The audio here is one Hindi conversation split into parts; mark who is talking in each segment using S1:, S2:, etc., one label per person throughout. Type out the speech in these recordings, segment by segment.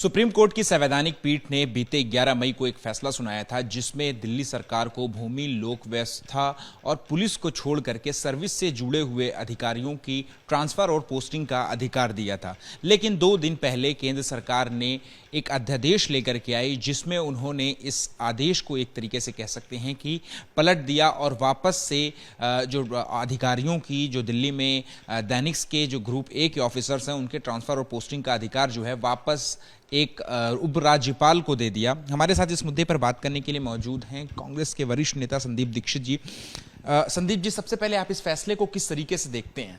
S1: सुप्रीम कोर्ट की संवैधानिक पीठ ने बीते 11 मई को एक फैसला सुनाया था जिसमें दिल्ली सरकार को भूमि, लोक व्यवस्था और पुलिस को छोड़ करके सर्विस से जुड़े हुए अधिकारियों की ट्रांसफर और पोस्टिंग का अधिकार दिया था। लेकिन 2 दिन पहले केंद्र सरकार ने एक अध्यादेश लेकर के आई जिसमें उन्होंने इस आदेश को एक तरीके से कह सकते हैं कि पलट दिया और वापस से जो अधिकारियों की जो दिल्ली में दैनिक्स के जो ग्रुप ए के ऑफिसर्स हैं उनके ट्रांसफर और पोस्टिंग का अधिकार जो है वापस एक उपराज्यपाल को दे दिया। हमारे साथ इस मुद्दे पर बात करने के लिए मौजूद हैं कांग्रेस के वरिष्ठ नेता संदीप दीक्षित जी। संदीप जी, सबसे पहले आप इस फैसले को किस तरीके से देखते हैं?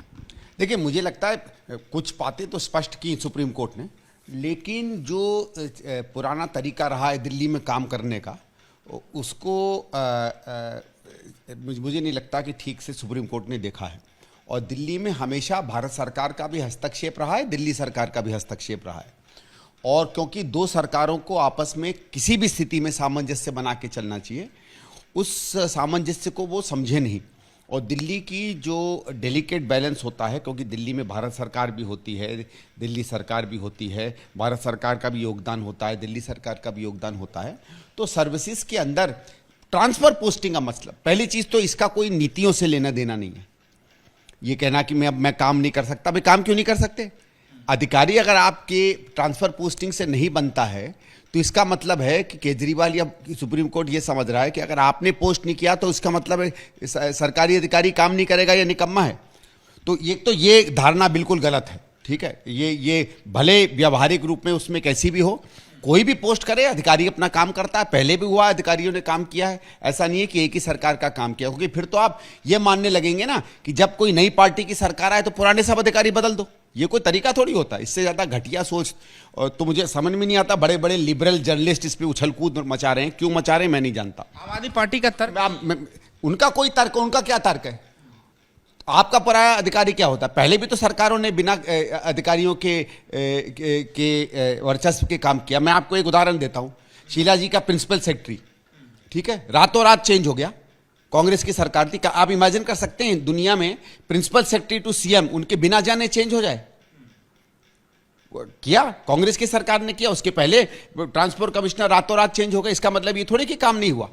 S2: देखिए, मुझे लगता है कुछ बातें तो स्पष्ट की सुप्रीम कोर्ट ने, लेकिन जो पुराना तरीका रहा है दिल्ली में काम करने का उसको मुझे नहीं लगता कि ठीक से सुप्रीम कोर्ट ने देखा है। और दिल्ली में हमेशा भारत सरकार का भी हस्तक्षेप रहा है, दिल्ली सरकार का भी हस्तक्षेप रहा है। और क्योंकि 2 सरकारों को आपस में किसी भी स्थिति में सामंजस्य बना के चलना चाहिए, उस सामंजस्य को वो समझे नहीं। और दिल्ली की जो डेलिकेट बैलेंस होता है, क्योंकि दिल्ली में भारत सरकार भी होती है, दिल्ली सरकार भी होती है, भारत सरकार का भी योगदान होता है, दिल्ली सरकार का भी योगदान होता है, तो सर्विसेज के अंदर ट्रांसफर पोस्टिंग का मतलब, पहली चीज़ तो इसका कोई नीतियों से लेना देना नहीं है। ये कहना कि मैं काम नहीं कर सकता, भाई काम क्यों नहीं कर सकते? अधिकारी अगर आपके ट्रांसफर पोस्टिंग से नहीं बनता है तो इसका मतलब है कि केजरीवाल या सुप्रीम कोर्ट ये समझ रहा है कि अगर आपने पोस्ट नहीं किया तो इसका मतलब है सरकारी अधिकारी काम नहीं करेगा या निकम्मा है। तो ये धारणा बिल्कुल गलत है। ठीक है, ये भले व्यावहारिक रूप में उसमें कैसी भी हो, कोई भी पोस्ट करे, अधिकारी अपना काम करता है। पहले भी हुआ, अधिकारियों ने काम किया है, ऐसा नहीं है कि एक ही सरकार का काम किया, क्योंकि फिर तो आप ये मानने लगेंगे ना कि जब कोई नई पार्टी की सरकार आए तो पुराने सब अधिकारी बदल दो। ये कोई तरीका थोड़ी होता है। इससे ज़्यादा घटिया सोच तो मुझे समझ में नहीं आता। बड़े बड़े लिबरल जर्नलिस्ट इस पर उछल कूद मचा रहे हैं, क्यों मचा रहे हैं मैं नहीं जानता।
S1: आम आदमी पार्टी का तर्क,
S2: उनका कोई तर्क, उनका क्या तर्क है? आपका पराया अधिकारी क्या होता है? पहले भी तो सरकारों ने बिना अधिकारियों के वर्चस्व के काम किया। मैं आपको एक उदाहरण देता हूं, शीला जी का प्रिंसिपल सेक्रेटरी, ठीक है, रातों रात चेंज हो गया, कांग्रेस की सरकार थी। आप इमेजिन कर सकते हैं दुनिया में प्रिंसिपल सेक्रेटरी टू सीएम उनके बिना जाने चेंज हो जाए? किया, कांग्रेस की सरकार ने किया। उसके पहले ट्रांसपोर्ट कमिश्नर रातों रात चेंज हो गए। इसका मतलब ये थोड़ी कि काम नहीं हुआ।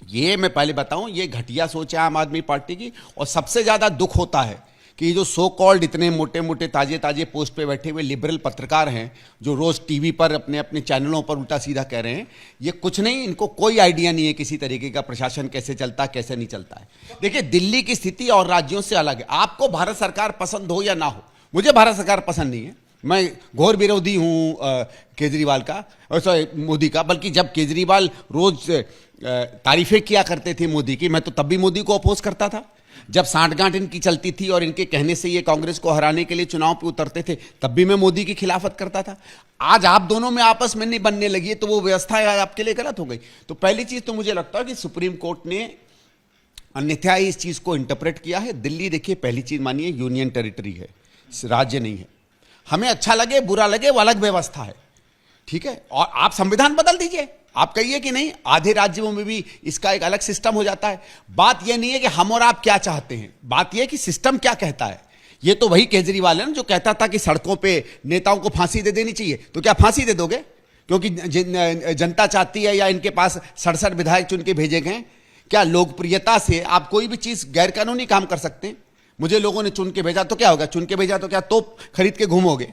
S2: ये मैं पहले बताऊं, ये घटिया सोच है आम आदमी पार्टी की। और सबसे ज्यादा दुख होता है कि जो सो कॉल्ड इतने मोटे मोटे ताजे पोस्ट पे बैठे हुए लिबरल पत्रकार हैं, जो रोज टीवी पर अपने अपने चैनलों पर उल्टा सीधा कह रहे हैं, ये कुछ नहीं, इनको कोई आइडिया नहीं है किसी तरीके का प्रशासन कैसे चलता है, कैसे नहीं चलता है। देखिए, दिल्ली की स्थिति और राज्यों से अलग है। आपको भारत सरकार पसंद हो या ना हो, मुझे भारत सरकार पसंद नहीं है, मैं घोर विरोधी हूं केजरीवाल का, सॉरी मोदी का। बल्कि जब केजरीवाल रोज तारीफें किया करते थे मोदी की, मैं तो तब भी मोदी को अपोज करता था। जब सांठगांठ इनकी चलती थी और इनके कहने से ये कांग्रेस को हराने के लिए चुनाव पे उतरते थे, तब भी मैं मोदी की खिलाफत करता था। आज आप दोनों में आपस में नहीं बनने लगी है तो वो व्यवस्था आपके लिए गलत हो गई। तो पहली चीज तो मुझे लगता है कि सुप्रीम कोर्ट ने अन्यथा इस चीज को इंटरप्रेट किया है। दिल्ली, देखिए, पहली चीज मानिए, यूनियन टेरिटरी है, राज्य नहीं है। हमें अच्छा लगे बुरा लगे, वो अलग व्यवस्था है, ठीक है। और आप संविधान बदल दीजिए, आप कहिए कि नहीं, आधे राज्यों में भी इसका एक अलग सिस्टम हो जाता है। बात यह नहीं है कि हम और आप क्या चाहते हैं, बात यह है कि सिस्टम क्या कहता है। ये तो वही केजरीवाल है ना जो कहता था कि सड़कों पे नेताओं को फांसी दे देनी चाहिए। तो क्या फांसी दे दोगे क्योंकि जनता चाहती है, या इनके पास 67 विधायक चुन के भेजे गए? क्या लोकप्रियता से आप कोई भी चीज गैरकानूनी काम कर सकते हैं? मुझे लोगों ने चुन के भेजा तो क्या होगा? चुन के भेजा तो क्या तोप खरीद के घूमोगे,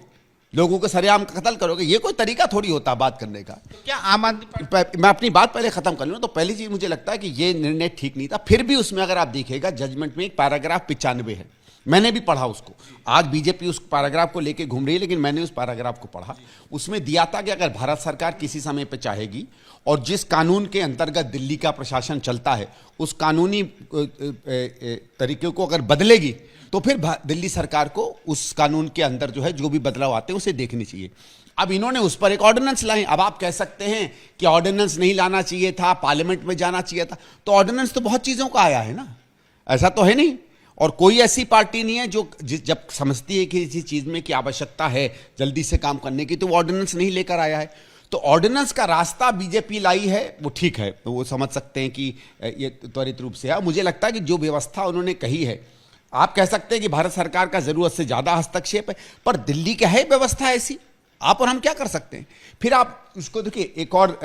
S2: लोगों को सरेआम कत्ल करोगे? ये कोई तरीका थोड़ी होता है बात करने का।
S1: तो क्या आम आदमी,
S2: मैं अपनी बात पहले खत्म कर लूं। तो पहली चीज मुझे लगता है कि ये निर्णय ठीक नहीं था। फिर भी उसमें अगर आप देखिएगा, जजमेंट में एक पैराग्राफ 95 है, मैंने भी पढ़ा उसको। आज बीजेपी उस पैराग्राफ को लेके घूम रही है, लेकिन मैंने उस पैराग्राफ को पढ़ा। उसमें दिया था कि अगर भारत सरकार किसी समय पे चाहेगी और जिस कानून के अंतर्गत दिल्ली का प्रशासन चलता है उस कानूनी तरीके को अगर बदलेगी तो फिर दिल्ली सरकार को उस कानून के अंदर जो है जो भी बदलाव आते हैं उसे देखनी चाहिए। अब इन्होंने उस पर एक ऑर्डिनेंस लाए। अब आप कह सकते हैं कि ऑर्डिनेंस नहीं लाना चाहिए था, पार्लियामेंट में जाना चाहिए था। तो ऑर्डिनेंस तो बहुत चीजों का आया है ना, ऐसा तो है नहीं। और कोई ऐसी पार्टी नहीं है जो जब समझती है कि किसी चीज में की आवश्यकता है जल्दी से काम करने की, तो वो ऑर्डिनेंस नहीं लेकर आया है। तो ऑर्डिनेंस का रास्ता बीजेपी लाई है, वो ठीक है, तो वो समझ सकते हैं कि ये त्वरित रूप से है। मुझे लगता है कि जो व्यवस्था उन्होंने कही है, आप कह सकते हैं कि भारत सरकार का जरूरत से ज्यादा हस्तक्षेप है, पर दिल्ली क्या है व्यवस्था ऐसी आप और हम क्या कर सकते हैं? फिर आप उसको देखिए, एक और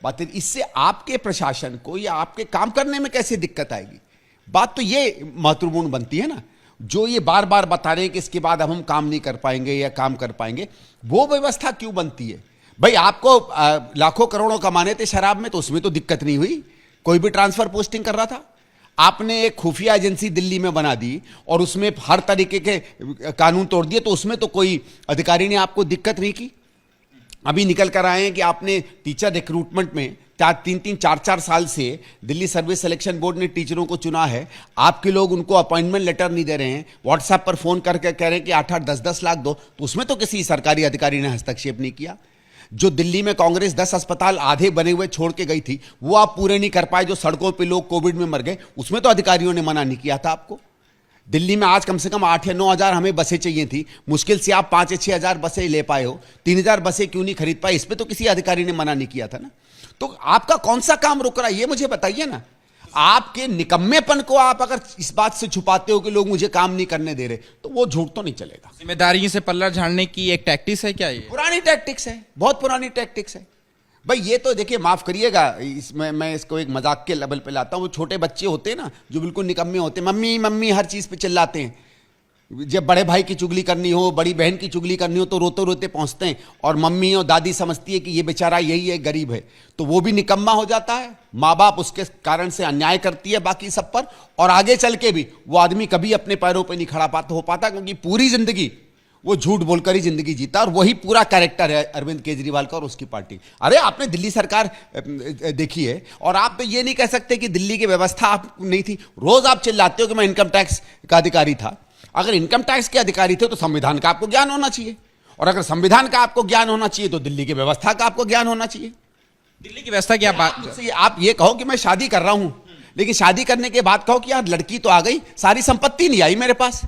S2: बात है, इससे आपके प्रशासन को या आपके काम करने में कैसे दिक्कत आएगी? बात तो ये महत्वपूर्ण बनती है ना, जो ये बार बार बता रहे हैं कि इसके बाद अब हम काम नहीं कर पाएंगे या काम कर पाएंगे, वो व्यवस्था क्यों बनती है? भाई आपको लाखों करोड़ों कमाने थे शराब में, तो उसमें तो दिक्कत नहीं हुई, कोई भी ट्रांसफर पोस्टिंग कर रहा था। आपने एक खुफिया एजेंसी दिल्ली में बना दी और उसमें हर तरीके के कानून तोड़ दिए, तो उसमें तो कोई अधिकारी ने आपको दिक्कत नहीं की। अभी निकल कर आए हैं कि आपने टीचर रिक्रूटमेंट में 3-4 साल से दिल्ली सर्विस सिलेक्शन बोर्ड ने टीचरों को चुना है, आपके लोग उनको अपॉइंटमेंट लेटर नहीं दे रहे हैं, व्हाट्सएप पर फोन करके कह रहे हैं कि 8-8, 10-10 लाख दो, तो उसमें तो किसी सरकारी अधिकारी ने हस्तक्षेप नहीं किया। जो दिल्ली में कांग्रेस 10 अस्पताल आधे बने हुए छोड़ के गई थी, वो आप पूरे नहीं कर पाए। जो सड़कों पे लोग कोविड में मर गए, उसमें तो अधिकारियों ने मना नहीं किया था आपको। दिल्ली में आज कम से कम 8 या 9 हज़ार हमें बसें चाहिए थी, मुश्किल से आप 5 या 6 हज़ार बसें ले पाए हो, 3,000 बसें क्यों नहीं खरीद पाए? इस पर तो किसी अधिकारी ने मना नहीं किया था ना। तो आपका कौन सा काम रुक रहा है, ये मुझे बताइए ना। आपके निकम्मेपन को आप अगर इस बात से छुपाते हो कि लोग मुझे काम नहीं करने दे रहे, तो वो झूठ तो नहीं चलेगा।
S1: जिम्मेदारियों से पल्ला झाड़ने की एक टैक्टिक्स है क्या ये?
S2: पुरानी टैक्टिक्स है, बहुत पुरानी टैक्टिक्स है भाई। ये तो देखिए, माफ करिएगा, इसमें मैं इसको एक मजाक के लेवल पे लाता हूँ। वो छोटे बच्चे होते हैं ना, जो बिल्कुल निकम्मे होते हैं, मम्मी मम्मी हर चीज पे चिल्लाते हैं। जब बड़े भाई की चुगली करनी हो, बड़ी बहन की चुगली करनी हो, तो रोते रोते पहुंचते हैं, और मम्मी और दादी समझती है कि ये बेचारा यही है, गरीब है, तो वो भी निकम्मा हो जाता है। माँ बाप उसके कारण से अन्याय करती है बाकी सब पर, और आगे चल के भी वो आदमी कभी अपने पैरों पर नहीं खड़ा हो पाता, क्योंकि पूरी जिंदगी वो झूठ बोलकर ही जिंदगी जीता। और वही पूरा कैरेक्टर है अरविंद केजरीवाल का और उसकी पार्टी। अरे आपने दिल्ली सरकार देखी है, और आप तो ये नहीं कह सकते कि दिल्ली की व्यवस्था आप नहीं थी। रोज आप चिल्लाते हो कि मैं इनकम टैक्स का अधिकारी था। अगर इनकम टैक्स के अधिकारी थे तो संविधान का आपको ज्ञान होना चाहिए, और अगर संविधान का आपको ज्ञान होना चाहिए तो दिल्ली की व्यवस्था का आपको ज्ञान होना चाहिए।
S1: दिल्ली की व्यवस्था की
S2: आप ये कहो कि मैं शादी कर रहा हूं, लेकिन शादी करने के बाद कहो कि यार लड़की तो आ गई, सारी संपत्ति नहीं आई मेरे पास।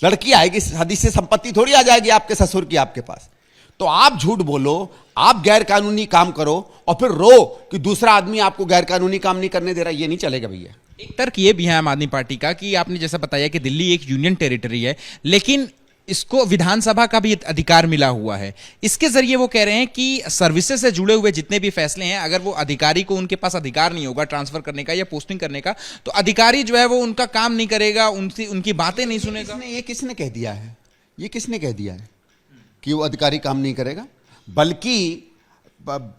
S2: लड़की आएगी, शादी से संपत्ति थोड़ी आ जाएगी आपके ससुर की आपके पास। तो आप झूठ बोलो, आप गैर कानूनी काम करो, और फिर रो कि दूसरा आदमी आपको गैर कानूनी काम नहीं करने दे रहा। ये नहीं चलेगा भैया।
S1: एक तर्क ये भी है आम आदमी पार्टी का कि आपने जैसा बताया कि दिल्ली एक यूनियन टेरिटरी है, लेकिन इसको विधानसभा का भी अधिकार मिला हुआ है। इसके जरिए वो कह रहे हैं कि सर्विसेज से जुड़े हुए जितने भी फैसले हैं, अगर वो अधिकारी को, उनके पास अधिकार नहीं होगा ट्रांसफर करने का या पोस्टिंग करने का, तो अधिकारी जो है वो उनका काम नहीं करेगा, उनकी बातें नहीं सुनेगा।
S2: ये किसने कह दिया है? ये किसने कह दिया है कि वो अधिकारी काम नहीं करेगा? बल्कि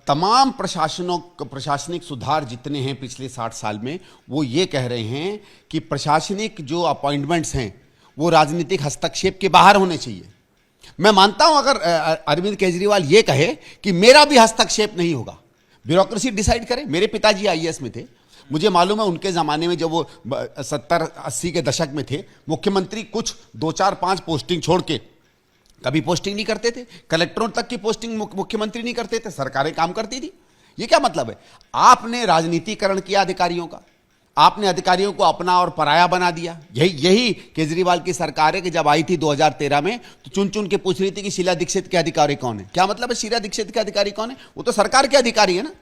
S2: तमाम प्रशासनिक सुधार जितने हैं पिछले 60 साल में, वो ये कह रहे हैं कि प्रशासनिक जो अपॉइंटमेंट्स हैं वो राजनीतिक हस्तक्षेप के बाहर होने चाहिए। मैं मानता हूं अगर अरविंद केजरीवाल ये कहे कि मेरा भी हस्तक्षेप नहीं होगा, ब्यूरोक्रेसी डिसाइड करे। मेरे पिताजी आईएएस में थे, मुझे मालूम है उनके ज़माने में जब वो 70-80 के दशक में थे, मुख्यमंत्री कुछ 2-4-5 पोस्टिंग छोड़ के कभी पोस्टिंग नहीं करते थे। कलेक्टरों तक की पोस्टिंग मुख्यमंत्री नहीं करते थे, सरकारें काम करती थी। ये क्या मतलब है? आपने राजनीतिकरण किया अधिकारियों का, आपने अधिकारियों को अपना और पराया बना दिया। यही केजरीवाल की सरकार है कि जब आई थी 2013 में, तो चुन चुन के पूछ रही थी कि शीला दीक्षित के अधिकारी कौन है। क्या मतलब है शीला दीक्षित के अधिकारी कौन है? वो तो सरकार के अधिकारी है ना,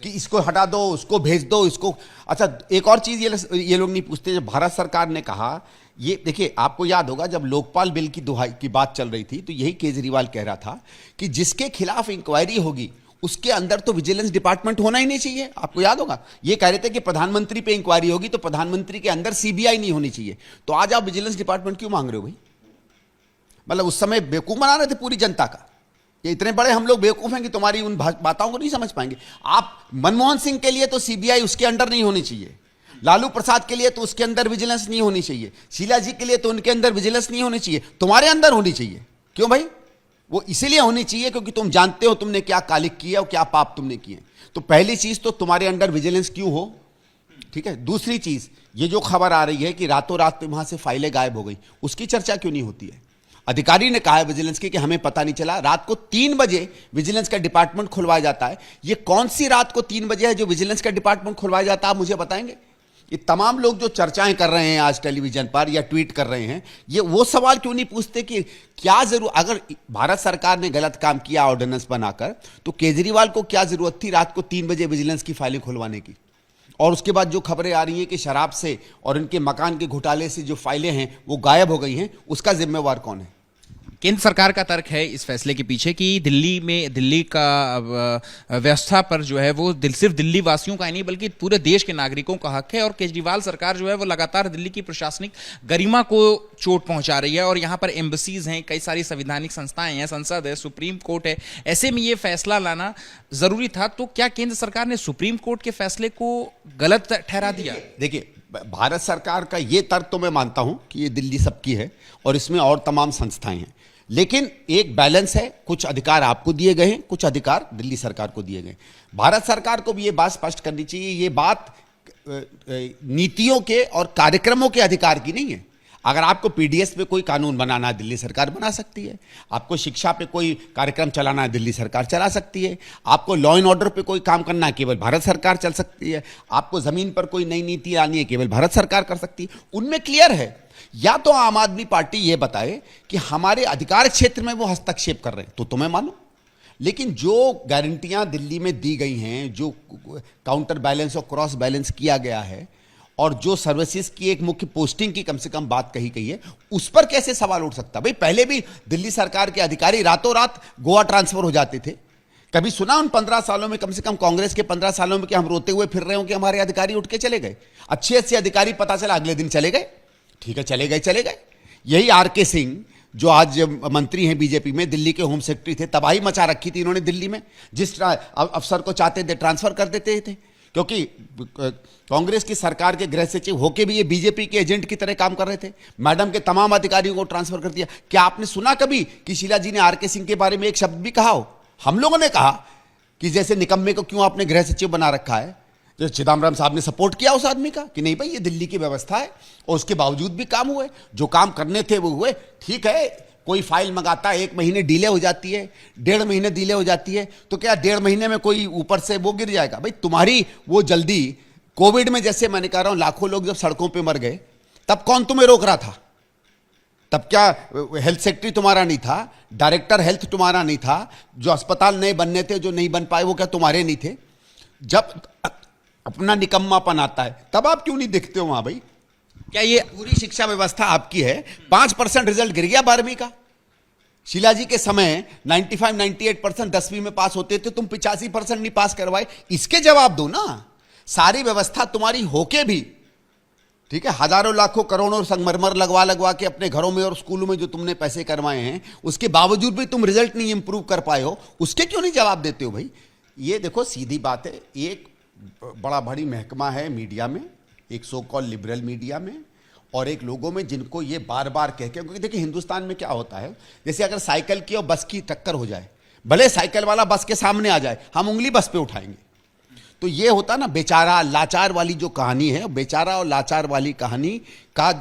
S2: कि इसको हटा दो, उसको भेज दो, इसको। अच्छा, एक और चीज ये लोग नहीं पूछते। जब भारत सरकार ने कहा, ये देखिए आपको याद होगा जब लोकपाल बिल की दुहाई की बात चल रही थी, तो यही केजरीवाल कह रहा था कि जिसके खिलाफ इंक्वायरी होगी उसके अंदर तो विजिलेंस डिपार्टमेंट होना ही नहीं चाहिए। आपको याद होगा ये कह रहे थे कि प्रधानमंत्री पे इंक्वायरी होगी तो प्रधानमंत्री के अंदर सीबीआई नहीं होनी चाहिए। तो आज आप विजिलेंस डिपार्टमेंट क्यों मांग रहे हो भाई? मतलब उस समय बेवकूफ बना रहे थे पूरी जनता का। ये इतने बड़े हम लोग बेवकूफ हैं कि तुम्हारी उन बातों को नहीं समझ पाएंगे आप। मनमोहन सिंह के लिए तो सीबीआई उसके अंडर नहीं होनी चाहिए, लालू प्रसाद के लिए तो उसके अंदर विजिलेंस नहीं होनी चाहिए, शीला जी के लिए तो उनके अंदर विजिलेंस नहीं होनी चाहिए, तुम्हारे अंदर होनी चाहिए। क्यों भाई? वो इसीलिए होनी चाहिए क्योंकि तुम जानते हो तुमने क्या कालिक किया और क्या पाप तुमने किए। तो पहली चीज तो तुम्हारे अंडर विजिलेंस क्यों हो, ठीक है। दूसरी चीज, ये जो खबर आ रही है कि रातों रात वहां से फाइलें गायब हो गई, उसकी चर्चा क्यों नहीं होती है? अधिकारी ने कहा है विजिलेंस के कि हमें पता नहीं चला। रात को 3 बजे विजिलेंस का डिपार्टमेंट खुलवाया जाता है। ये कौन सी रात को 3 बजे है जो विजिलेंस का डिपार्टमेंट खुलवाया जाता है, आप मुझे बताएंगे? ये तमाम लोग जो चर्चाएं कर रहे हैं आज टेलीविजन पर या ट्वीट कर रहे हैं, ये वो सवाल क्यों नहीं पूछते कि क्या जरूर, अगर भारत सरकार ने गलत काम किया ऑर्डिनेंस बनाकर, तो केजरीवाल को क्या जरूरत थी रात को 3 बजे विजिलेंस की फाइलें खुलवाने की? और उसके बाद जो खबरें आ रही हैं कि शराब से और इनके मकान के घोटाले से जो फाइलें हैं वो गायब हो गई हैं, उसका जिम्मेवार कौन है?
S1: केंद्र सरकार का तर्क है इस फैसले के पीछे कि दिल्ली का व्यवस्था पर जो है वो सिर्फ दिल्ली वासियों का ही नहीं बल्कि पूरे देश के नागरिकों का हक है, और केजरीवाल सरकार जो है वो लगातार दिल्ली की प्रशासनिक गरिमा को चोट पहुंचा रही है, और यहाँ पर एम्बेसीज हैं, कई सारी संवैधानिक संस्थाएं हैं, संसद है, सुप्रीम कोर्ट है, ऐसे में ये फैसला लाना जरूरी था। तो क्या केंद्र सरकार ने सुप्रीम कोर्ट के फैसले को गलत ठहरा दिया?
S2: देखिए, भारत सरकार का ये तर्क तो मैं मानता हूं कि ये दिल्ली सबकी है और इसमें और तमाम संस्थाएं हैं, लेकिन एक बैलेंस है, कुछ अधिकार आपको दिए गए हैं, कुछ अधिकार दिल्ली सरकार को दिए गए। भारत सरकार को भी ये बात स्पष्ट करनी चाहिए, ये बात नीतियों के और कार्यक्रमों के अधिकार की नहीं है। अगर आपको पीडीएस पे कोई कानून बनाना है, दिल्ली सरकार बना सकती है। आपको शिक्षा पे कोई कार्यक्रम चलाना है, दिल्ली सरकार चला सकती है। आपको लॉ एंड ऑर्डर पे कोई काम करना है, केवल भारत सरकार चल सकती है। आपको जमीन पर कोई नई नीति लानी है, केवल भारत सरकार कर सकती है। उनमें क्लियर है। या तो आम आदमी पार्टी ये बताए कि हमारे अधिकार क्षेत्र में वो हस्तक्षेप कर रहे हैं, तो मैं मानूं, लेकिन जो गारंटियां दिल्ली में दी गई हैं, जो काउंटर बैलेंस और क्रॉस बैलेंस किया गया है, और जो सर्विसेज की एक मुख्य पोस्टिंग की कम से कम बात कही गई है, उस पर कैसे सवाल उठ सकता? भाई, पहले भी दिल्ली सरकार के अधिकारी रातों रात गोवा ट्रांसफर हो जाते थे। कभी सुना उन 15 सालों में, कम से कम कांग्रेस के 15 सालों में, कि हम रोते हुए फिर रहे हो कि हमारे अधिकारी उठ के चले गए? अच्छे अधिकारी पता चला अगले दिन चले गए। ठीक है, चले गए। यही आर.के. सिंह, जो आज मंत्री हैं बीजेपी में, दिल्ली के होम सेक्रेटरी थे, तबाही मचा रखी थी इन्होंने दिल्ली में। जिस अफसर को चाहते थे ट्रांसफर कर देते थे, क्योंकि कांग्रेस की सरकार के गृह सचिव होके भी ये बीजेपी के एजेंट की तरह काम कर रहे थे। मैडम के तमाम अधिकारियों को ट्रांसफर कर दिया। क्या आपने सुना कभी कि शीला जी ने आर.के. सिंह के बारे में एक शब्द भी कहा हो? हम लोगों ने कहा कि जैसे निकम्मे को क्यों आपने गृह सचिव बना रखा है। जो चिदम्बरम साहब ने सपोर्ट किया उस आदमी का कि नहीं भाई, ये दिल्ली की व्यवस्था है, और उसके बावजूद भी काम हुए, जो काम करने थे वो हुए। ठीक है, कोई फाइल मंगाता है, 1 महीने डिले हो जाती है, 1.5 महीने डिले हो जाती है, तो क्या 1.5 महीने में कोई ऊपर से वो गिर जाएगा? भाई, तुम्हारी वो जल्दी, कोविड में जैसे मैंने कह रहा हूं, लाखों लोग जब सड़कों पे मर गए, तब कौन तुम्हें रोक रहा था? तब क्या हेल्थ सेक्रेटरी तुम्हारा नहीं था? डायरेक्टर हेल्थ तुम्हारा नहीं था? जो अस्पताल नए बनने थे, जो नहीं बन पाए, वो क्या तुम्हारे नहीं थे? जब अपना निकम्मापन आता है, तब आप क्यों नहीं दिखते हो वहां? भाई, क्या ये पूरी शिक्षा व्यवस्था आपकी है? 5% रिजल्ट गिर गया 12वीं का। शीला जी के समय 95-98% 10वीं में पास होते थे, तुम 85% नहीं पास करवाए। इसके जवाब दो ना। सारी व्यवस्था तुम्हारी होके भी, ठीक है, हजारों लाखों करोड़ों संगमरमर लगवा के अपने घरों में और स्कूलों में जो तुमने पैसे करवाए हैं, उसके बावजूद भी तुम रिजल्ट नहीं इंप्रूव कर पाए हो। उसके क्यों नहीं जवाब देते हो? भाई, ये देखो, सीधी बात है, एक बड़ा बड़ी महकमा है मीडिया में, एक सो कॉल लिबरल मीडिया में, और एक लोगों में जिनको ये बार बार कह के, क्योंकि देखिए हिंदुस्तान में क्या होता है, जैसे अगर साइकिल की और बस की टक्कर हो जाए, भले साइकिल वाला बस के सामने आ जाए, हम उंगली बस पे उठाएंगे। तो ये होता ना बेचारा लाचार वाली जो कहानी है, बेचारा और लाचार वाली कहानी का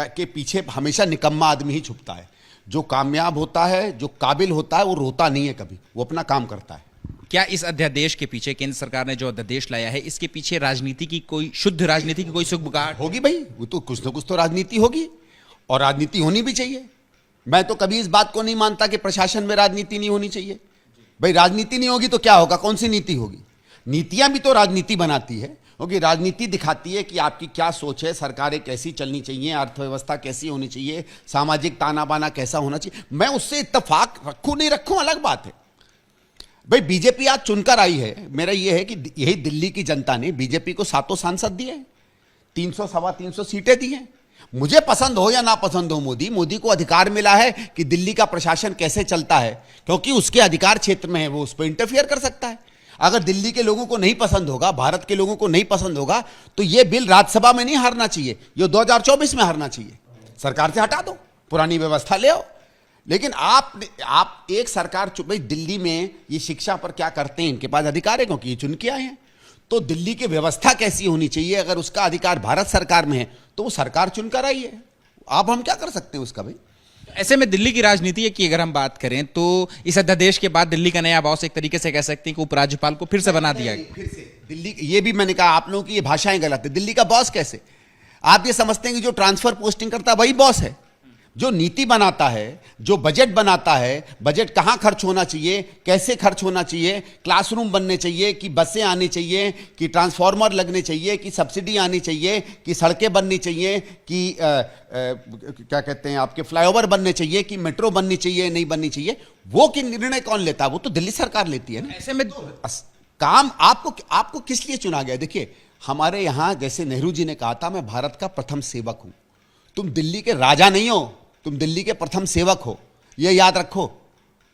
S2: के पीछे हमेशा निकम्मा आदमी ही छुपता है। जो कामयाब होता है, जो काबिल होता है, वो रोता नहीं है कभी, वो अपना काम करता है।
S1: क्या इस अध्यादेश के पीछे, केंद्र सरकार ने जो अध्यादेश लाया है, इसके पीछे राजनीति की कोई, शुद्ध राजनीति की कोई सुगबुगाहट
S2: होगी? भाई, वो तो कुछ ना कुछ तो राजनीति होगी, और राजनीति होनी भी चाहिए। मैं तो कभी इस बात को नहीं मानता कि प्रशासन में राजनीति नहीं होनी चाहिए। भाई, राजनीति नहीं होगी तो क्या होगा? कौन सी नीति होगी? नीतियां भी तो राजनीति बनाती है, क्योंकि राजनीति दिखाती है कि आपकी क्या सोच है, सरकारें कैसी चलनी चाहिए, अर्थव्यवस्था कैसी होनी चाहिए, सामाजिक ताना बाना कैसा होना चाहिए। मैं उससे इत्तेफाक रखूं नहीं रखूं अलग बात है। भाई, बीजेपी आज चुनकर आई है। मेरा यह है कि यही दिल्ली की जनता ने बीजेपी को 7 सांसद दिए हैं, 300 सवा 300 सीटें दी हैं। मुझे पसंद हो या ना पसंद हो, मोदी को अधिकार मिला है कि दिल्ली का प्रशासन कैसे चलता है, क्योंकि उसके अधिकार क्षेत्र में है, वो उस पर इंटरफियर कर सकता है। अगर दिल्ली के लोगों को नहीं पसंद होगा, भारत के लोगों को नहीं पसंद होगा, तो यह बिल राज्यसभा में नहीं हारना चाहिए, ये 2024 में हारना चाहिए। सरकार से हटा दो, पुरानी व्यवस्था ले आओ। लेकिन आप एक सरकार भाई, दिल्ली में ये शिक्षा पर क्या करते हैं, इनके पास अधिकार है, क्योंकि ये चुन के आए हैं। तो दिल्ली की व्यवस्था कैसी होनी चाहिए, अगर उसका अधिकार भारत सरकार में है, तो वो सरकार चुनकर आई है। अब हम क्या कर सकते हैं उसका? भाई,
S1: ऐसे में दिल्ली की राजनीति की अगर हम बात करें, तो इस अध्यादेश के बाद दिल्ली का नया बॉस एक तरीके से कह सकते हैं कि उपराज्यपाल को फिर से बना दिया गया।
S2: फिर से दिल्ली, ये भी मैंने कहा, आप लोगों की ये भाषाएं गलत है। दिल्ली का बॉस कैसे? आप ये समझते हैं कि जो ट्रांसफर पोस्टिंग करता है वही बॉस है? जो नीति बनाता है, जो बजट बनाता है, बजट कहाँ खर्च होना चाहिए, कैसे खर्च होना चाहिए, क्लासरूम बनने चाहिए कि बसें आनी चाहिए कि ट्रांसफार्मर लगने चाहिए कि सब्सिडी आनी चाहिए कि सड़कें बननी चाहिए कि क्या कहते हैं आपके फ्लाईओवर बनने चाहिए कि मेट्रो बननी चाहिए नहीं बननी चाहिए, वो कि निर्णय कौन लेता है? वो तो दिल्ली सरकार लेती है ना।
S1: ऐसे में
S2: काम आपको किस लिए चुना गया? देखिए, हमारे यहां जैसे नेहरू जी ने कहा था, मैं भारत का प्रथम सेवक हूं। तुम दिल्ली के राजा नहीं हो, तुम दिल्ली के प्रथम सेवक हो, यह याद रखो।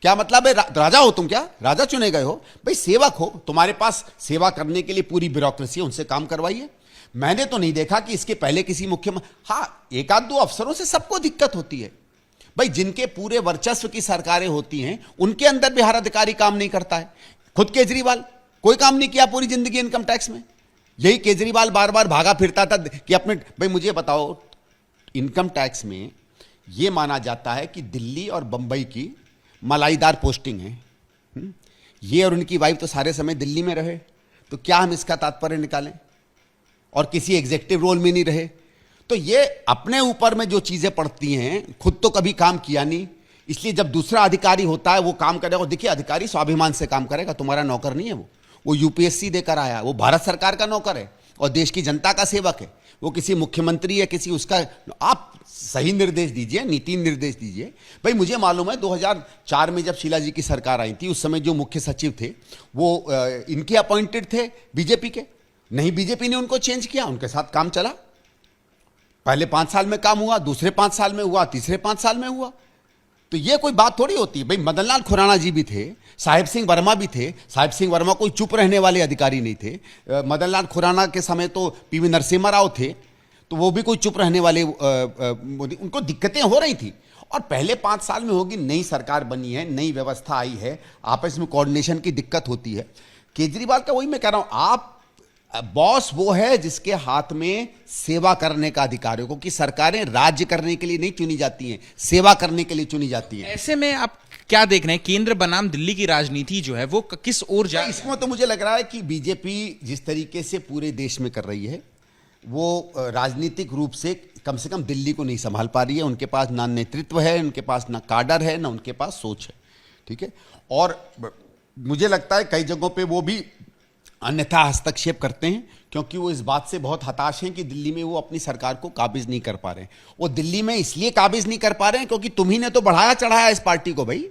S2: क्या मतलब है? राजा हो तुम, क्या राजा चुने गए हो? भाई सेवक हो, तुम्हारे पास सेवा करने के लिए पूरी ब्यूरोक्रेसी है, उनसे काम करवाइए। मैंने तो नहीं देखा कि इसके पहले किसी मुख्यमंत्री, हाँ एक आध दो अफसरों से सबको दिक्कत होती है भाई, जिनके पूरे वर्चस्व की सरकारें होती हैं उनके अंदर भी हर अधिकारी काम नहीं करता है। खुद केजरीवाल कोई काम नहीं किया पूरी जिंदगी इनकम टैक्स में, यही केजरीवाल बार बार भागा फिरता था कि अपने, भाई मुझे बताओ, इनकम टैक्स में यह माना जाता है कि दिल्ली और बंबई की मलाईदार पोस्टिंग है। ये और उनकी वाइफ तो सारे समय दिल्ली में रहे, तो क्या हम इसका तात्पर्य निकालें? और किसी एग्जीक्यूटिव रोल में नहीं रहे, तो ये अपने ऊपर में जो चीजें पड़ती हैं, खुद तो कभी काम किया नहीं, इसलिए जब दूसरा अधिकारी होता है वो काम करेगा। देखिए, अधिकारी स्वाभिमान से काम करेगा, तुम्हारा नौकर नहीं है वो यूपीएससी देकर आया, वो भारत सरकार का नौकर है और देश की जनता का सेवक है। वो किसी मुख्यमंत्री या किसी उसका, आप सही निर्देश दीजिए, नीति निर्देश दीजिए। भाई मुझे मालूम है 2004 में जब शीला जी की सरकार आई थी, उस समय जो मुख्य सचिव थे वो इनके अपॉइंटेड थे बीजेपी के, नहीं बीजेपी ने उनको चेंज किया, उनके साथ काम चला। पहले 5 साल में काम हुआ, दूसरे 5 साल में हुआ, तीसरे 5 साल में हुआ। तो ये कोई बात थोड़ी होती है भाई। मदन लाल खुराना जी भी थे, साहिब सिंह वर्मा भी थे। साहिब सिंह वर्मा कोई चुप रहने वाले अधिकारी नहीं थे। मदन लाल खुराना के समय तो पीवी नरसिम्हा राव थे, तो वो भी कोई चुप रहने वाले, उनको दिक्कतें हो रही थी। और पहले 5 साल में होगी, नई सरकार बनी है, नई व्यवस्था आई है, आपस में कोऑर्डिनेशन की दिक्कत होती है। केजरीवाल का वही मैं कह रहा हूं, आप बॉस वो है जिसके हाथ में सेवा करने का अधिकार है, क्योंकि सरकारें राज्य करने के लिए नहीं चुनी जाती हैं, सेवा करने के लिए चुनी जाती हैं।
S1: ऐसे में आप क्या देख रहे हैं, केंद्र बनाम दिल्ली की राजनीति जो है वो किस ओर जा?
S2: इसमें तो मुझे लग रहा है कि बीजेपी जिस तरीके से पूरे देश में कर रही है, वो राजनीतिक रूप से कम दिल्ली को नहीं संभाल पा रही है। उनके पास ना नेतृत्व है, उनके पास ना काडर है, ना उनके पास सोच है। ठीक है, और मुझे लगता है कई जगहों पे वो भी अन्यथा हस्तक्षेप करते हैं, क्योंकि वो इस बात से बहुत हताश हैं कि दिल्ली में वो अपनी सरकार को काबिज नहीं कर पा रहे हैं। वो दिल्ली में इसलिए काबिज नहीं कर पा रहे हैं क्योंकि तुम्ही ने तो बढ़ाया चढ़ाया इस पार्टी को। भाई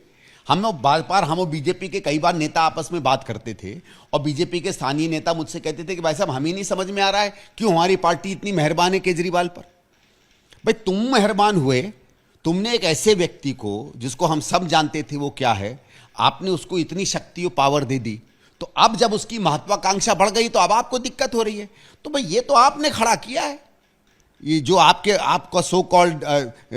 S2: हम बार हम बीजेपी के कई बार नेता आपस में बात करते थे, और बीजेपी के स्थानीय नेता मुझसे कहते थे कि भाई साहब, हमें नहीं समझ में आ रहा है क्यों हमारी पार्टी इतनी मेहरबान है केजरीवाल पर। भाई तुम मेहरबान हुए, तुमने एक ऐसे व्यक्ति को जिसको हम सब जानते थे वो क्या है, आपने उसको इतनी शक्ति और पावर दे दी, तो अब जब उसकी महत्वाकांक्षा बढ़ गई तो अब आपको दिक्कत हो रही है। तो भाई ये तो आपने खड़ा किया है, ये जो आपका सो कॉल्ड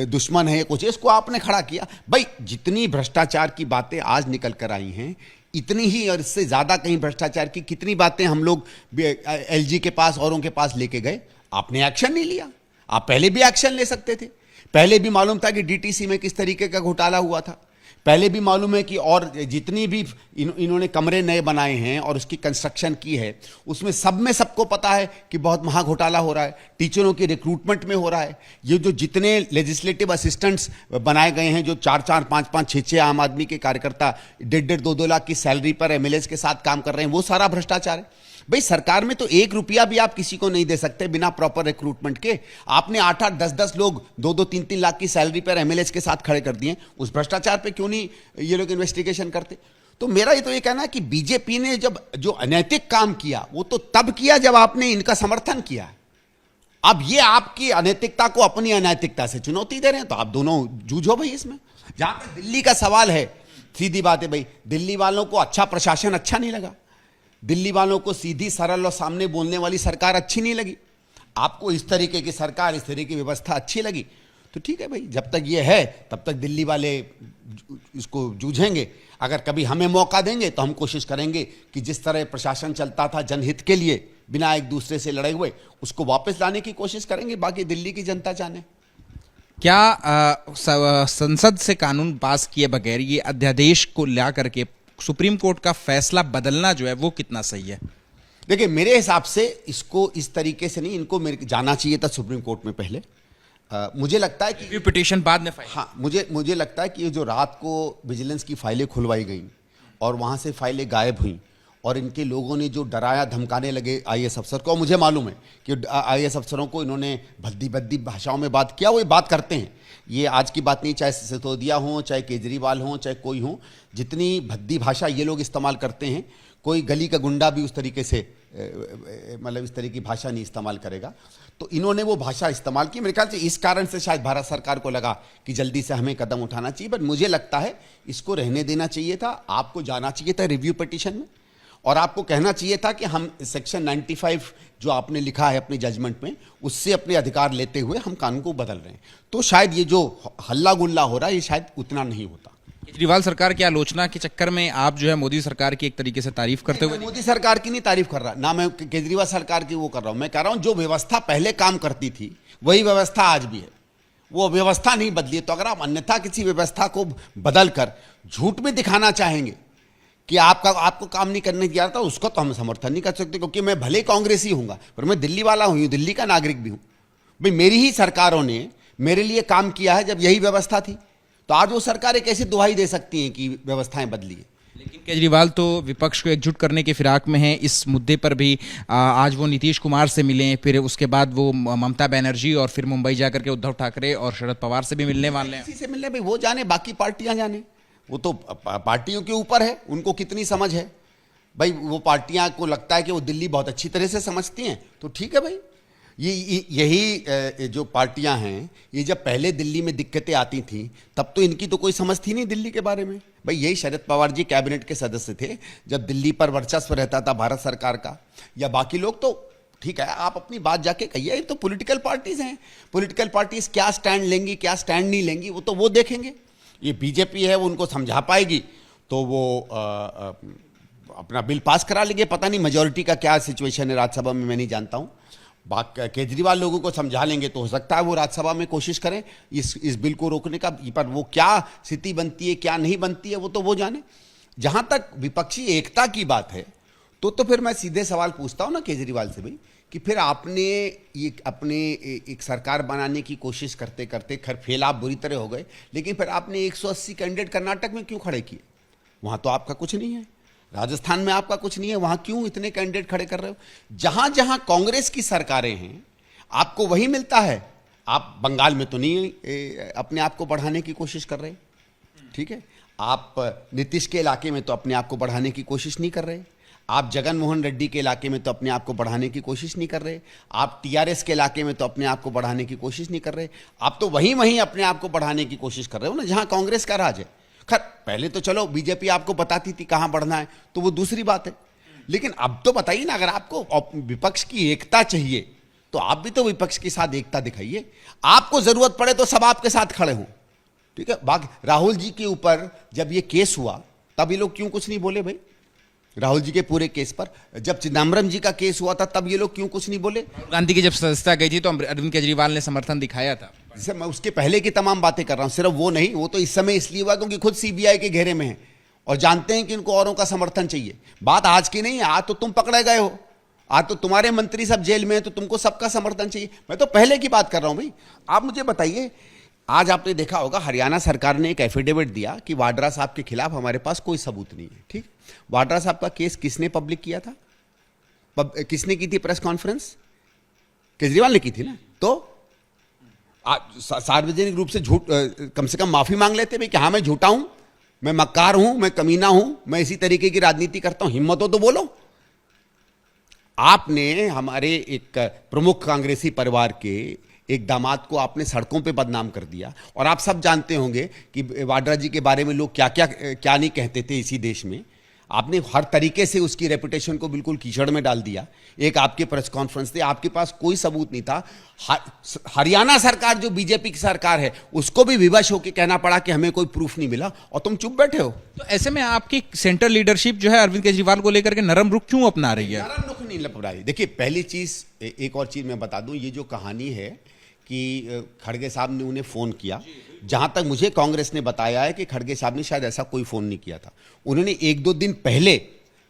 S2: दुश्मन है कुछ, इसको आपने खड़ा किया। भाई जितनी भ्रष्टाचार की बातें आज निकल कर आई हैं, इतनी ही और इससे ज्यादा कहीं भ्रष्टाचार की कितनी बातें हम लोग एलजी के पास औरों के पास लेके गए, आपने एक्शन नहीं लिया। आप पहले भी एक्शन ले सकते थे, पहले भी मालूम था कि डीटीसी में किस तरीके का घोटाला हुआ था, पहले भी मालूम है कि और जितनी भी इन्होंने कमरे नए बनाए हैं और उसकी कंस्ट्रक्शन की है, उसमें सब में सबको पता है कि बहुत महा घोटाला हो रहा है, टीचरों की रिक्रूटमेंट में हो रहा है। ये जो जितने लेजिस्लेटिव असिस्टेंट्स बनाए गए हैं, जो 4-4, 5-5, 6-6 आम आदमी के कार्यकर्ता 1.5, 2-2 लाख की सैलरी पर एमएलएस के साथ काम कर रहे हैं, वो सारा भ्रष्टाचार है। भाई सरकार में तो 1 रुपया भी आप किसी को नहीं दे सकते बिना प्रॉपर रिक्रूटमेंट के। आपने 8-8, 10-10 लोग 2-2, 3-3 लाख की सैलरी पर एमएलएस के साथ खड़े कर दिए। उस भ्रष्टाचार पे क्यों नहीं ये लोग इन्वेस्टिगेशन करते? तो मेरा ये तो ये कहना है कि बीजेपी ने जब जो अनैतिक काम किया वो तो तब किया जब आपने इनका समर्थन किया। अब ये आपकी अनैतिकता को अपनी अनैतिकता से चुनौती दे रहे हैं, तो आप दोनों जूझो भाई इसमें। जहां तक दिल्ली का सवाल है, सीधी बात है भाई, दिल्ली वालों को अच्छा प्रशासन अच्छा नहीं लगा, दिल्ली वालों को सीधी सरल और सामने बोलने वाली सरकार अच्छी नहीं लगी। आपको इस तरीके की सरकार, इस तरीके की व्यवस्था अच्छी लगी, तो ठीक है भाई, जब तक ये है तब तक दिल्ली वाले इसको जूझेंगे। अगर कभी हमें मौका देंगे तो हम कोशिश करेंगे कि जिस तरह प्रशासन चलता था जनहित के लिए, बिना एक दूसरे से लड़े हुए, उसको वापस लाने की कोशिश करेंगे। बाकी दिल्ली की जनता जाने।
S1: क्या संसद से कानून पास किए बगैर ये अध्यादेश को ला करके सुप्रीम कोर्ट का फैसला बदलना जो है वो कितना सही है?
S2: देखिए मेरे हिसाब से इसको इस तरीके से नहीं, इनको जाना चाहिए था सुप्रीम कोर्ट में पहले। मुझे लगता है कि
S1: रिव्यू पिटीशन बाद में फाइल।
S2: हाँ, मुझे लगता है कि ये जो रात को विजिलेंस की फाइलें खुलवाई गई और वहाँ से फाइलें गायब हुई और इनके लोगों ने जो डराया धमकाने लगे आईएएस अफसर को, और मुझे मालूम है कि आईएएस अफसरों को इन्होंने भद्दी भद्दी भाषाओं में बात किया, वो ये बात करते हैं, ये आज की बात नहीं, चाहे सिसोदिया हो, चाहे केजरीवाल हो, चाहे कोई हो, जितनी भद्दी भाषा ये लोग इस्तेमाल करते हैं, कोई गली का गुंडा भी उस तरीके से मतलब इस तरह की भाषा नहीं इस्तेमाल करेगा। तो इन्होंने वो भाषा इस्तेमाल की, मेरे ख्याल से इस कारण से शायद भारत सरकार को लगा कि जल्दी से हमें कदम उठाना चाहिए। बट मुझे लगता है इसको रहने देना चाहिए था, आपको जाना चाहिए था रिव्यू पिटीशन में और आपको कहना चाहिए था कि हम सेक्शन 95 जो आपने लिखा है अपने जजमेंट में, उससे अपने अधिकार लेते हुए हम कानून को बदल रहे हैं। तो शायद ये जो हल्ला गुल्ला हो रहा है ये शायद उतना नहीं होता।
S1: केजरीवाल सरकार की आलोचना के चक्कर में आप जो है मोदी सरकार की एक तरीके से तारीफ करते हुए।
S2: मोदी सरकार की नहीं तारीफ कर रहा, ना मैं केजरीवाल सरकार की वो कर रहा हूं, मैं कह रहा हूं जो व्यवस्था पहले काम करती थी वही व्यवस्था आज भी है, वो व्यवस्था नहीं बदली। तो अगर आप अन्यथा किसी व्यवस्था को बदल कर झूठ में दिखाना चाहेंगे कि आपको काम नहीं करने दिया था, उसको तो हम समर्थन नहीं कर सकते, क्योंकि मैं भले कांग्रेसी हूंगा पर मैं दिल्ली वाला हूं, दिल्ली का नागरिक भी हूं। भाई मेरी ही सरकारों ने मेरे लिए काम किया है जब यही व्यवस्था थी, तो आज वो सरकारें कैसे दुहाई दे सकती हैं कि व्यवस्थाएं बदली है।
S1: लेकिन केजरीवाल तो विपक्ष को एकजुट करने की फिराक में हैं। इस मुद्दे पर भी आज वो नीतीश कुमार से मिले, फिर उसके बाद वो ममता बनर्जी और फिर मुंबई जाकर के उद्धव ठाकरे और शरद पवार से भी मिलने वाले हैं।
S2: किसी से मिलने, भाई वो जाने, बाकी पार्टियां जाने, वो तो पार्टियों के ऊपर है, उनको कितनी समझ है। भाई वो पार्टियां को लगता है कि वो दिल्ली बहुत अच्छी तरह से समझती हैं, तो ठीक है भाई। यही जो पार्टियां हैं, ये जब पहले दिल्ली में दिक्कतें आती थी तब तो इनकी तो कोई समझ थी नहीं दिल्ली के बारे में। भाई यही शरद पवार जी कैबिनेट के सदस्य थे जब दिल्ली पर वर्चस्व रहता था भारत सरकार का, या बाकी लोग। तो ठीक है, आप अपनी बात जाके कहिए, तो पॉलिटिकल पार्टीज हैं, पॉलिटिकल पार्टीज क्या स्टैंड लेंगी क्या स्टैंड नहीं लेंगी वो तो वो देखेंगे। ये बीजेपी है वो उनको समझा पाएगी तो वो अपना बिल पास करा लेंगे। पता नहीं मेजोरिटी का क्या सिचुएशन है राज्यसभा में, मैं नहीं जानता हूँ। केजरीवाल लोगों को समझा लेंगे तो हो सकता है वो राज्यसभा में कोशिश करें इस बिल को रोकने का, पर वो क्या स्थिति बनती है क्या नहीं बनती है वो तो वो जाने। जहां तक विपक्षी एकता की बात है तो फिर मैं सीधे सवाल पूछता हूं ना केजरीवाल से, भाई कि फिर आपने ये अपने एक सरकार बनाने की कोशिश करते करते, खैर फेल आप बुरी तरह हो गए, लेकिन फिर आपने 180 कैंडिडेट कर्नाटक में क्यों खड़े किए? वहां तो आपका कुछ नहीं है, राजस्थान में आपका कुछ नहीं है, वहां क्यों इतने कैंडिडेट खड़े कर रहे हो? जहां जहां कांग्रेस की सरकारें हैं आपको वही मिलता है। आप बंगाल में तो नहीं अपने आप को बढ़ाने की कोशिश कर रहे, ठीक है। आप नीतीश के इलाके में तो अपने आप को बढ़ाने की कोशिश नहीं कर रहे, आप जगन मोहन रेड्डी के इलाके में तो अपने आप को बढ़ाने की कोशिश नहीं कर रहे, आप टीआरएस के इलाके में तो अपने आप को बढ़ाने की कोशिश नहीं कर रहे, आप तो वहीं अपने आप को बढ़ाने की कोशिश कर रहे हो ना जहां कांग्रेस का राज है। खैर पहले तो चलो बीजेपी आपको बताती थी कहां बढ़ना है, तो वो दूसरी बात है, लेकिन अब तो बताइए ना, अगर आपको विपक्ष की एकता चाहिए तो आप भी तो विपक्ष के साथ एकता दिखाइए। आपको जरूरत पड़े तो सब आपके साथ खड़े हों, ठीक है। बाकी राहुल जी के ऊपर जब ये केस हुआ तब ये लोग क्यों कुछ नहीं बोले? भाई राहुल जी के पूरे केस पर जब चिदम्बरम जी का केस हुआ था तब ये लोग क्यों कुछ नहीं बोले?
S1: गांधी की जब सदस्यता गई थी तो अरविंद केजरीवाल ने समर्थन दिखाया था।
S2: जैसे मैं उसके पहले की तमाम बातें कर रहा हूं, सिर्फ वो नहीं, वो तो इस समय इसलिए हुआ क्योंकि खुद सीबीआई के घेरे में है और जानते हैं कि इनको औरों का समर्थन चाहिए। बात आज की नहीं है, आज तो तुम पकड़े गए हो, आज तो तुम्हारे मंत्री सब जेल में है, तो तुमको सबका समर्थन चाहिए। मैं तो पहले की बात कर रहा हूं। भाई आप मुझे बताइए, आज आपने देखा होगा हरियाणा सरकार ने एक एफिडेविट दिया कि वाड्रा साहब के खिलाफ हमारे पास कोई सबूत नहीं है, ठीक। वाड्रा साहब का केस किसने पब्लिक किया था? किसने की थी प्रेस कॉन्फ्रेंस? केजरीवाल ने की थी ना। तो सार्वजनिक रूप से झूठ, कम से कम माफी मांग लेते भाई कि हाँ मैं झूठा हूं, मैं मक्कार हूं, मैं कमीना हूं, मैं इसी तरीके की राजनीति करता हूं। हिम्मत हो तो बोलो। आपने हमारे एक प्रमुख कांग्रेसी परिवार के एक दामाद को आपने सड़कों पे बदनाम कर दिया, और आप सब जानते होंगे कि वाड्रा जी के बारे में लोग क्या नहीं कहते थे इसी देश में। आपने हर तरीके से उसकी रेपुटेशन को बिल्कुल कीचड़ में डाल दिया। एक आपके प्रेस कॉन्फ्रेंस थे, आपके पास कोई सबूत नहीं था। हरियाणा सरकार जो बीजेपी की सरकार है उसको भी विवश होकर कहना पड़ा कि हमें कोई प्रूफ नहीं मिला, और तुम चुप बैठे हो।
S1: तो ऐसे में आपकी सेंट्रल लीडरशिप जो है अरविंद केजरीवाल को लेकर के नरम रुख क्यों अपना रही है?
S2: नरम रुख नहीं अपना रही। देखिए पहली चीज, एक और चीज मैं बता दूं, ये जो कहानी है कि खड़गे साहब ने उन्हें फोन किया, जहां तक मुझे कांग्रेस ने बताया है कि खड़गे साहब ने शायद ऐसा कोई फोन नहीं किया था। उन्होंने 1-2 दिन पहले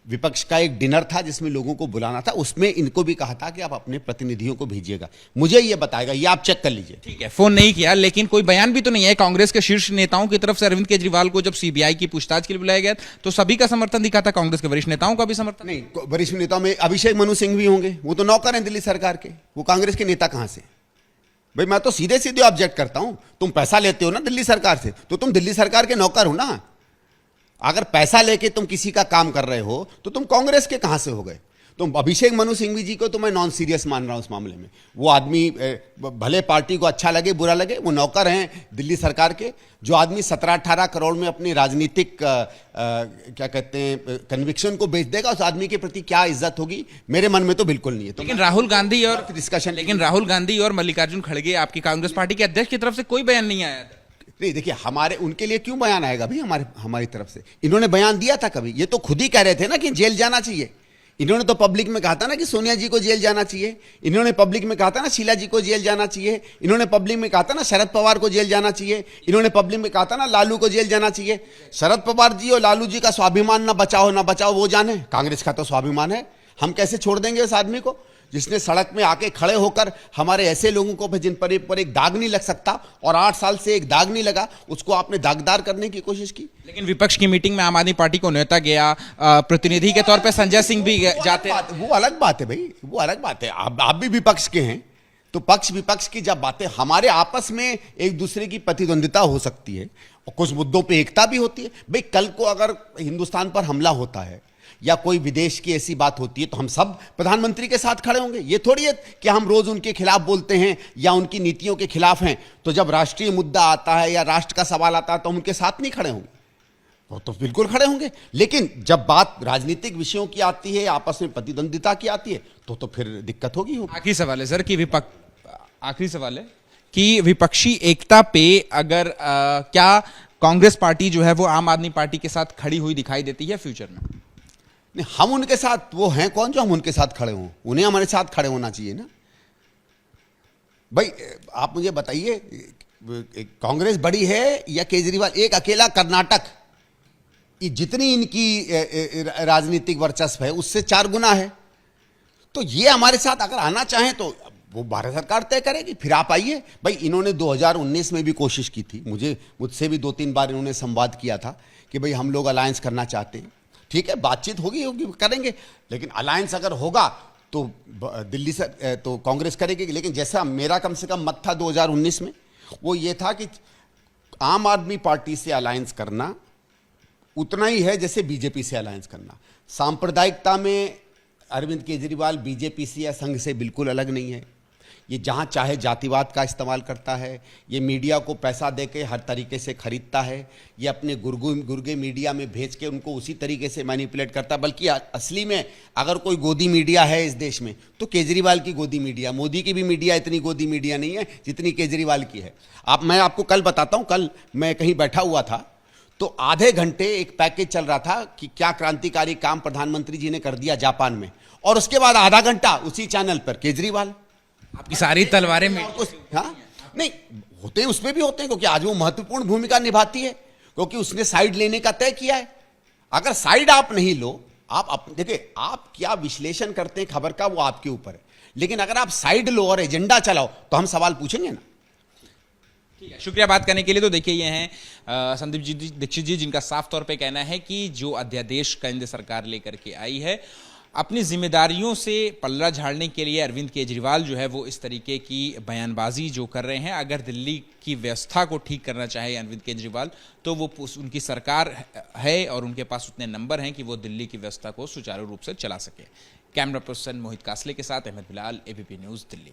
S2: विपक्ष का एक डिनर था जिसमें लोगों को बुलाना था, उसमें इनको भी कहा था कि आप अपने प्रतिनिधियों को भेजिएगा। मुझे ये बताएगा, ये आप चेक कर लीजिए।
S1: ठीक है, फोन नहीं किया, लेकिन कोई बयान भी तो नहीं है कांग्रेस के शीर्ष नेताओं की तरफ से। अरविंद केजरीवाल को जब सीबीआई की पूछताछ के लिए बुलाया गया तो सभी का समर्थन दिखा था, कांग्रेस के वरिष्ठ नेताओं का भी समर्थन।
S2: नहीं, वरिष्ठ नेताओं में अभिषेक मनु सिंह भी होंगे, वो तो नौकर हैं दिल्ली सरकार के, वो कांग्रेस के नेता कहां से? भाई मैं तो सीधे सीधे ऑब्जेक्ट करता हूं, तुम पैसा लेते हो ना दिल्ली सरकार से, तो तुम दिल्ली सरकार के नौकर हो ना। अगर पैसा लेके तुम किसी का काम कर रहे हो तो तुम कांग्रेस के कहां से हो गए? तो अभिषेक मनु सिंघवी जी को तो मैं नॉन सीरियस मान रहा हूं उस मामले में। वो आदमी भले पार्टी को अच्छा लगे बुरा लगे, वो नौकर हैं दिल्ली सरकार के। जो आदमी 17-18 करोड़ में अपनी राजनीतिक क्या कहते हैं कन्विक्शन को बेच देगा, उस आदमी के प्रति क्या इज्जत होगी, मेरे मन में तो बिल्कुल नहीं है। तो
S1: लेकिन राहुल गांधी और
S2: डिस्कशन,
S1: लेकिन राहुल गांधी और मल्लिकार्जुन खड़गे, आपकी कांग्रेस पार्टी के अध्यक्ष की तरफ से कोई बयान नहीं आया था।
S2: नहीं देखिए, हमारे उनके लिए क्यों बयान आएगा भाई? हमारी तरफ से इन्होंने बयान दिया था कभी? ये तो खुद ही कह रहे थे ना कि जेल जाना चाहिए। इन्होंने तो पब्लिक में कहा था ना कि सोनिया जी को जेल जाना चाहिए। इन्होंने पब्लिक में कहा था ना शीला जी को जेल जाना चाहिए। इन्होंने पब्लिक में कहा था ना शरद पवार को जेल जाना चाहिए। इन्होंने पब्लिक में कहा था ना लालू को जेल जाना चाहिए। शरद पवार जी और लालू जी का स्वाभिमान ना बचाओ वो जाने, कांग्रेस का तो स्वाभिमान है। हम कैसे छोड़ देंगे उस आदमी को जिसने सड़क में आके खड़े होकर हमारे ऐसे लोगों को जिन पर एक दाग नहीं लग सकता, और 8 साल से एक दाग नहीं लगा, उसको आपने दागदार करने की कोशिश की।
S1: लेकिन विपक्ष की मीटिंग में आम आदमी पार्टी को न्योता गया, प्रतिनिधि के तौर पे संजय सिंह भी जाते।
S2: वो अलग बात है भाई, वो अलग बात है। आप भी विपक्ष के हैं, तो पक्ष विपक्ष की जब बातें, हमारे आपस में एक दूसरे की प्रतिद्वंदिता हो सकती है और कुछ मुद्दों पे एकता भी होती है। भाई कल को अगर हिंदुस्तान पर हमला होता है या कोई विदेश की ऐसी बात होती है तो हम सब प्रधानमंत्री के साथ खड़े होंगे। ये थोड़ी है कि हम रोज उनके खिलाफ बोलते हैं या उनकी नीतियों के खिलाफ हैं, तो जब राष्ट्रीय मुद्दा आता है या राष्ट्र का सवाल आता है तो हम उनके साथ नहीं खड़े होंगे। तो बिल्कुल खड़े होंगे, लेकिन जब बात राजनीतिक विषयों की आती है, आपस में प्रतिद्वंदिता की आती है, तो फिर दिक्कत होगी।
S1: आखिरी सवाल है सर कि विपक्षी एकता पे अगर क्या कांग्रेस पार्टी जो है वो आम आदमी पार्टी के साथ खड़ी हुई दिखाई देती है फ्यूचर में?
S2: नहीं, हम उनके साथ, वो हैं कौन जो हम उनके साथ खड़े हों? उन्हें हमारे साथ खड़े होना चाहिए ना भाई। आप मुझे बताइए, कांग्रेस बड़ी है या केजरीवाल? एक अकेला कर्नाटक, ये जितनी इनकी राजनीतिक वर्चस्व है उससे 4 गुना है। तो ये हमारे साथ अगर आना चाहें तो वो भारत सरकार तय करेगी, फिर आप आइए भाई। इन्होंने 2019 में भी कोशिश की थी, मुझसे भी 2-3 बार इन्होंने संवाद किया था कि भाई हम लोग अलायंस करना चाहते हैं। ठीक है, बातचीत होगी करेंगे, लेकिन अलायंस अगर होगा तो दिल्ली से तो कांग्रेस करेगी। लेकिन जैसा मेरा कम से कम मत था 2019 में, वो ये था कि आम आदमी पार्टी से अलायंस करना उतना ही है जैसे बीजेपी से अलायंस करना। सांप्रदायिकता में अरविंद केजरीवाल बीजेपी से या संघ से बिल्कुल अलग नहीं है। ये जहाँ चाहे जातिवाद का इस्तेमाल करता है, ये मीडिया को पैसा देके हर तरीके से खरीदता है, ये अपने गुर्गे मीडिया में भेज के उनको उसी तरीके से मैनिपुलेट करता है। बल्कि असली में अगर कोई गोदी मीडिया है इस देश में तो केजरीवाल की गोदी मीडिया। मोदी की भी मीडिया इतनी गोदी मीडिया नहीं है जितनी केजरीवाल की है। मैं आपको कल बताता हूँ, कल मैं कहीं बैठा हुआ था तो आधे घंटे एक पैकेज चल रहा था कि क्या क्रांतिकारी काम प्रधानमंत्री जी ने कर दिया जापान में, और उसके बाद आधा घंटा उसी चैनल पर केजरीवाल।
S1: आपकी सारी तलवारें में
S2: हाँ नहीं होते, उसमें भी होते हैं, क्योंकि आज वो महत्वपूर्ण भूमिका निभाती है, क्योंकि उसने साइड लेने का तय किया है। अगर साइड आप नहीं लो, आप देखिए, आप क्या विश्लेषण करते हैं खबर का वो आपके ऊपर है, लेकिन अगर आप साइड लो और एजेंडा चलाओ तो हम सवाल पूछेंगे ना।
S1: ठीक है, शुक्रिया बात करने के लिए। तो देखिए, ये हैं संदीप जी दीक्षित जी, जिनका साफ तौर पे कहना है कि जो अध्यादेश केंद्र सरकार लेकर के आई है, अपनी जिम्मेदारियों से पल्ला झाड़ने के लिए अरविंद केजरीवाल जो है वो इस तरीके की बयानबाजी जो कर रहे हैं। अगर दिल्ली की व्यवस्था को ठीक करना चाहे अरविंद केजरीवाल तो वो उनकी सरकार है और उनके पास उतने नंबर हैं कि वो दिल्ली की व्यवस्था को सुचारू रूप से चला सके। कैमरा पर्सन मोहित कासले के साथ अहमद बिलाल, एबीपी न्यूज़, दिल्ली।